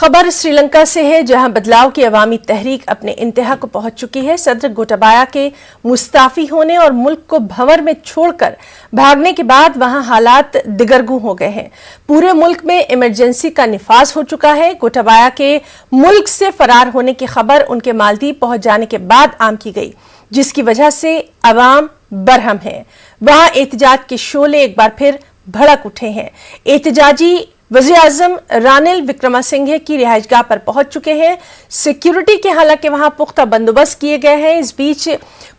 خبر سری لنکا سے ہے جہاں بدلاؤ کی عوامی تحریک اپنے انتہا کو پہنچ چکی ہے۔ صدر گوٹابایا کے مستعفی ہونے اور ملک کو بھنور میں چھوڑ کر بھاگنے کے بعد وہاں حالات دگرگوں ہو گئے ہیں۔ پورے ملک میں ایمرجنسی کا نفاذ ہو چکا ہے۔ گوٹابایا کے ملک سے فرار ہونے کی خبر ان کے مالدیپ پہنچ جانے کے بعد عام کی گئی، جس کی وجہ سے عوام برہم ہے۔ وہاں احتجاج کے شعلے ایک بار پھر بھڑک اٹھے ہیں۔ احتجاجی وزیر اعظم رانیل وکرما سنگھے کی رہائش گاہ پر پہنچ چکے ہیں۔ سیکیورٹی کے حالانکہ وہاں پختہ بندوبست کیے گئے ہیں۔ اس بیچ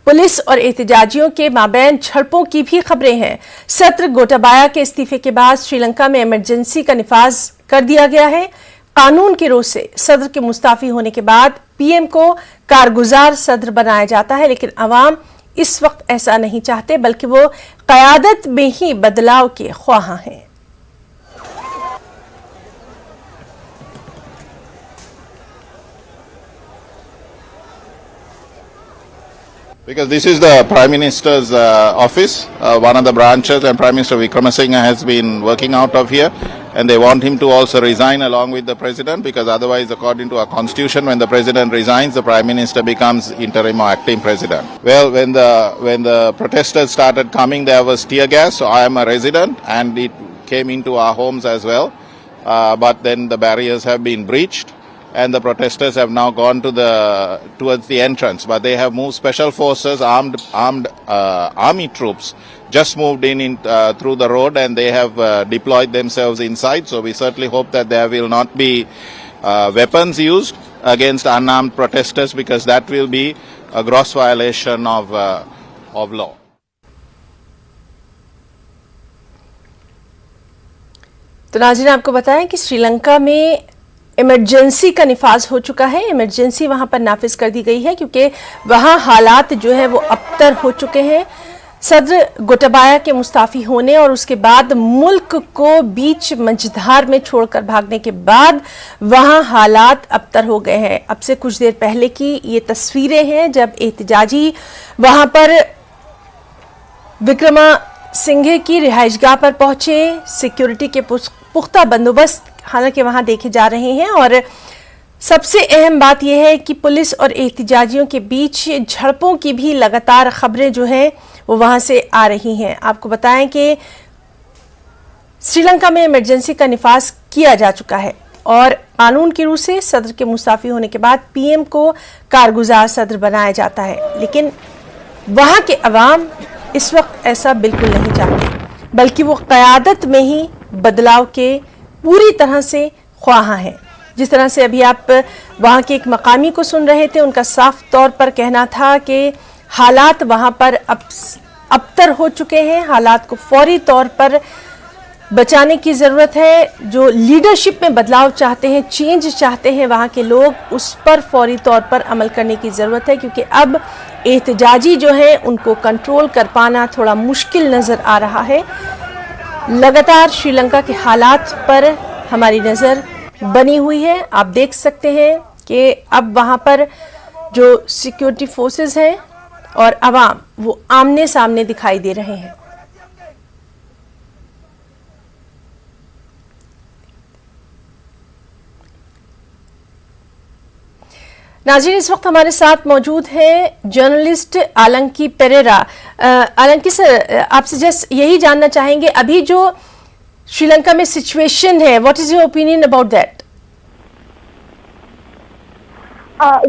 پولیس اور احتجاجیوں کے مابین جھڑپوں کی بھی خبریں ہیں۔ صدر گوٹابایا کے استعفے کے بعد سری لنکا میں ایمرجنسی کا نفاذ کر دیا گیا ہے۔ قانون کی روح سے صدر کے مستعفی ہونے کے بعد پی ایم کو کارگزار صدر بنایا جاتا ہے، لیکن عوام اس وقت ایسا نہیں چاہتے، بلکہ وہ قیادت میں ہی بدلاؤ کے خواہاں ہیں۔ Because this is the Prime Minister's office, one of the branches, and Prime Minister Wickremesinghe has been working out of here, and they want him to also resign along with the President, because otherwise, according to our Constitution, when the President resigns, the Prime Minister becomes interim or acting President. Well, when the protesters started coming, there was tear gas, so I am a resident, and it came into our homes as well, but then the barriers have been breached. And the protesters have now gone towards the entrance, but they have moved special forces, armed army troops, just moved in through the road, and they have deployed themselves inside. So we certainly hope that there will not be weapons used against unarmed protesters, because that will be a gross violation of law. تو ناظرین آپ کو بتائیں کہ سری لنکا میں emergency کا نفاذ ہو چکا ہے۔ ایمرجنسی وہاں پر نافذ کر دی گئی ہے کیونکہ وہاں حالات جو ہے وہ ابتر ہو چکے ہیں۔ صدر گوٹابایا کے مستعفی ہونے اور اس کے بعد ملک کو بیچ مجھدھار میں چھوڑ کر بھاگنے کے بعد وہاں حالات ابتر ہو گئے ہیں۔ اب سے کچھ دیر پہلے کی یہ تصویریں ہیں جب احتجاجی وہاں پر وکرما سنگھے کی رہائش گاہ پر پہنچے۔ سیکیورٹی کے پختہ بندوبست حالانکہ وہاں دیکھے جا رہے ہیں، اور سب سے اہم بات یہ ہے کہ پولیس اور احتجاجیوں کے بیچ جھڑپوں کی بھی لگاتار خبریں جو ہیں وہ وہاں سے آ رہی ہیں۔ آپ کو بتائیں کہ سری لنکا میں ایمرجنسی کا نفاذ کیا جا چکا ہے، اور قانون کی روح سے صدر کے مستعفی ہونے کے بعد پی ایم کو کارگزار صدر بنایا جاتا ہے، لیکن وہاں کے عوام اس وقت ایسا بالکل نہیں چاہتے، بلکہ وہ قیادت میں ہی بدلاؤ کے پوری طرح سے خواہاں ہیں۔ جس طرح سے ابھی آپ وہاں کے ایک مقامی کو سن رہے تھے، ان کا صاف طور پر کہنا تھا کہ حالات وہاں پر ابتر ہو چکے ہیں، حالات کو فوری طور پر بچانے کی ضرورت ہے۔ جو لیڈرشپ میں بدلاؤ چاہتے ہیں، چینج چاہتے ہیں وہاں کے لوگ، اس پر فوری طور پر عمل کرنے کی ضرورت ہے، کیونکہ اب احتجاجی جو ہیں ان کو کنٹرول کر پانا تھوڑا مشکل نظر آ رہا ہے۔ لگاتار سری لنکا کے حالات پر ہماری نظر بنی ہوئی ہے۔ آپ دیکھ سکتے ہیں کہ اب وہاں پر جو سیکیورٹی فورسز ہیں اور عوام وہ آمنے سامنے دکھائی دے رہے ہیں۔ ناظرین اس وقت ہمارے ساتھ موجود ہیں جرنلسٹ آلنکی پیریرا۔ آلنکی سر، آپ سے جسٹ یہی جاننا چاہیں گے ابھی جو سری لنکا میں سچویشن ہے، what is your opinion about that?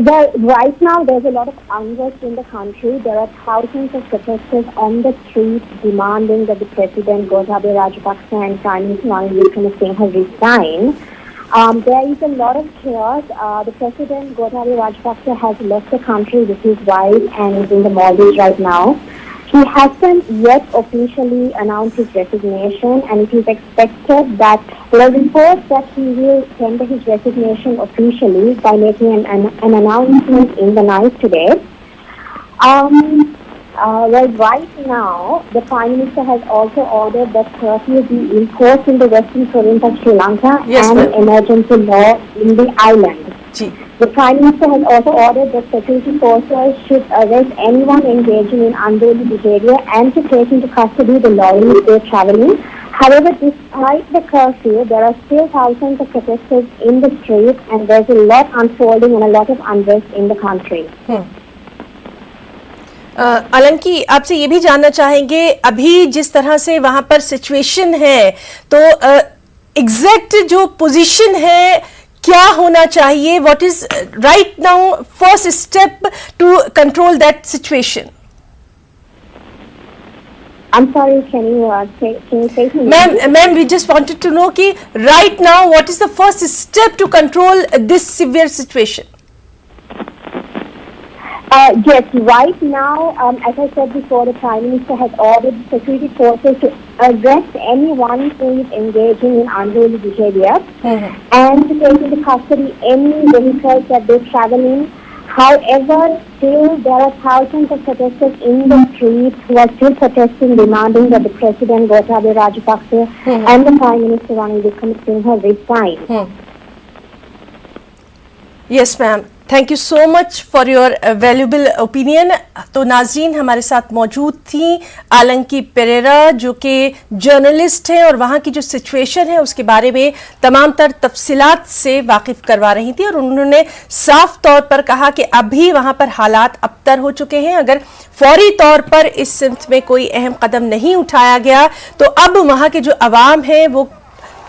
Well, right now there's a lot of unrest in the country. There are thousands of protesters on the streets demanding that the President Gotabaya Rajapaksa and Prime Minister Ranil Wickremesinghe resign. There is a lot of chaos. The President Gotabaya Rajapaksa has left the country with his wife and is in the Maldives right now. He hasn't yet officially announced his resignation, and it is expected that there are reports that he will tender his resignation officially by making an announcement in the night today. Well, right now, the Prime Minister has also ordered that curfew be enforced in the western province of Sri Lanka, and emergency law in the island. The Prime Minister has also ordered that security forces should arrest anyone engaging in unruly behavior and to take into custody the lorries they're traveling. However, despite the curfew, there are still thousands of protesters in the streets and there's a lot unfolding and a lot of unrest in the country. अलंकी, आपसे ये भी जानना चाहेंगे, अभी जिस तरह से वहां पर सिचुएशन है, तो एग्जैक्ट जो पोजीशन है क्या होना चाहिए? What is right now first step to control that situation? I'm sorry, can you say something? Ma'am, we just wanted to know कि right now what is the first step to control this severe situation? Yes, right now, as I said before, the Prime Minister has ordered the security forces to arrest anyone who is engaging in unruly behavior and to take into custody any vehicles that they travel in. However, still there are thousands of protesters in the streets who are still protesting, demanding that the President Gotabaya Rajapaksa and the Prime Minister Ranil Wickremesinghe resign. Yes, ma'am. Thank you so much for your valuable opinion. तो नाज़रीन, हमारे साथ मौजूद थी आलंकी पेरेरा, जो कि journalist हैं और वहाँ की जो सिचुएशन है उसके बारे में तमाम तर तफसीलात से वाकिफ करवा रही थी, और उन्होंने साफ तौर पर कहा कि अभी वहाँ पर हालात अबतर हो चुके हैं। अगर फौरी तौर पर इस सिमत में कोई अहम कदम नहीं उठाया गया तो अब वहाँ के जो अवाम हैं वो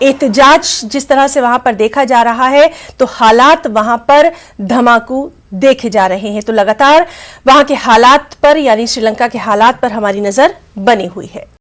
एहतजाज जिस तरह से वहां पर देखा जा रहा है तो हालात वहां पर धमाकू देखे जा रहे हैं। तो लगातार वहां के हालात पर, यानी श्रीलंका के हालात पर हमारी नजर बनी हुई है।